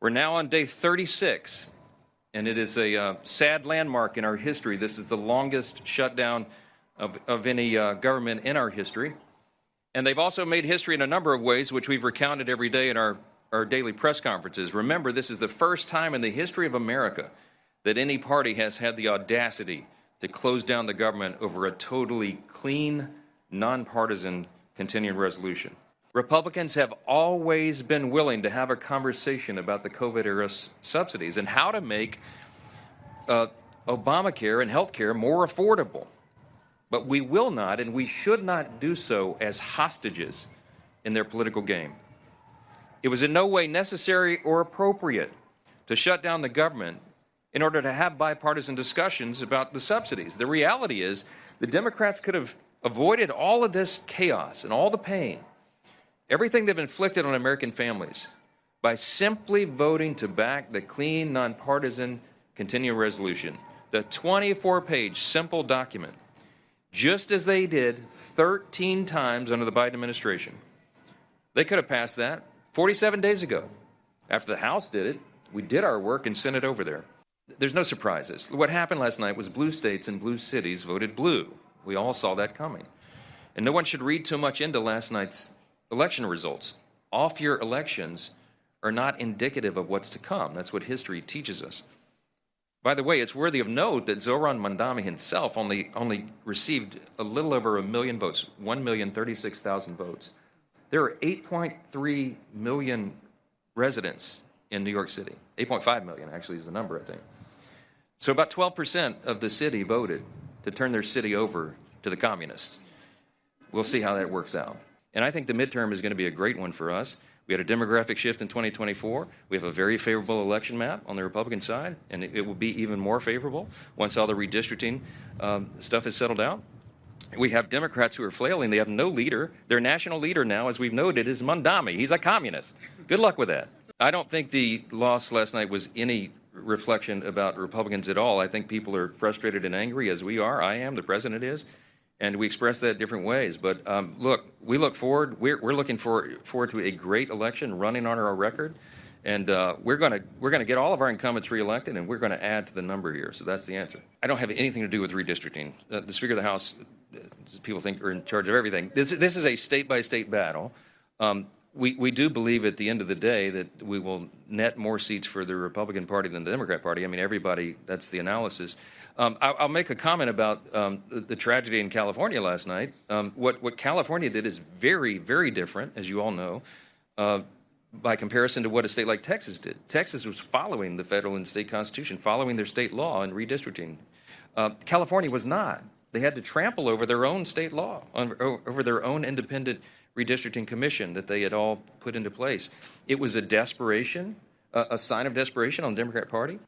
We're now on day 36, and it is a sad landmark in our history. This is the longest shutdown of any government in our history. And they've also made history in a number of ways, which we've recounted every day in our daily press conferences. Remember, this is the first time in the history of America that any party has had the audacity to close down the government over a totally clean, nonpartisan continuing resolution. Republicans have always been willing to have a conversation about the COVID-era subsidies and how to make Obamacare and health care more affordable. But we will not, and we should not do so as hostages in their political game. It was in no way necessary or appropriate to shut down the government in order to have bipartisan discussions about the subsidies. The reality is the Democrats could have avoided all of this chaos and all the pain, everything they've inflicted on American families, by simply voting to back the clean, nonpartisan continuing resolution, the 24-page simple document, just as they did 13 times under the Biden administration. They could have passed that 47 days ago. After the House did it, we did our work and sent it over there. There's no surprises. What happened last night was blue states and blue cities voted blue. We all saw that coming. And no one should read too much into last night's election results. Off-year elections are not indicative of what's to come. That's what history teaches us. By the way, it's worthy of note that Zohran Mamdani himself only received a little over 1 million votes, 1,036,000 votes. There are 8.3 million residents in New York City. 8.5 million, actually, is the number, I think. So about 12% of the city voted to turn their city over to the communists. We'll see how that works out. And I think the midterm is going to be a great one for us. We had a demographic shift in 2024. We have a very favorable election map on the Republican side, and it will be even more favorable once all the redistricting stuff is settled out. We have Democrats who are flailing. They have no leader. Their national leader now, as we've noted, is Mamdani. He's a communist. Good luck with that. I don't think the loss last night was any reflection about Republicans at all. I think people are frustrated and angry, as we are. I am. The president is. And we express that different ways. But look, we look forward. We're looking forward to a great election running on our record. And we're going to get all of our incumbents reelected, and we're going to add to the number here. So that's the answer. I don't have anything to do with redistricting. The Speaker of the House, people think, are in charge of everything. This is a state-by-state battle. We do believe at the end of the day that we will net more seats for the Republican Party than the Democrat Party. I mean, everybody, that's the analysis. I'll make a comment about the tragedy in California last night. What California did is very, very different, as you all know, by comparison to what a state like Texas did. Texas was following the federal and state constitution, following their state law and redistricting. California was not. They had to trample over their own state law, over their own independent redistricting commission that they had all put into place. It was a desperation, a sign of desperation on the Democrat Party.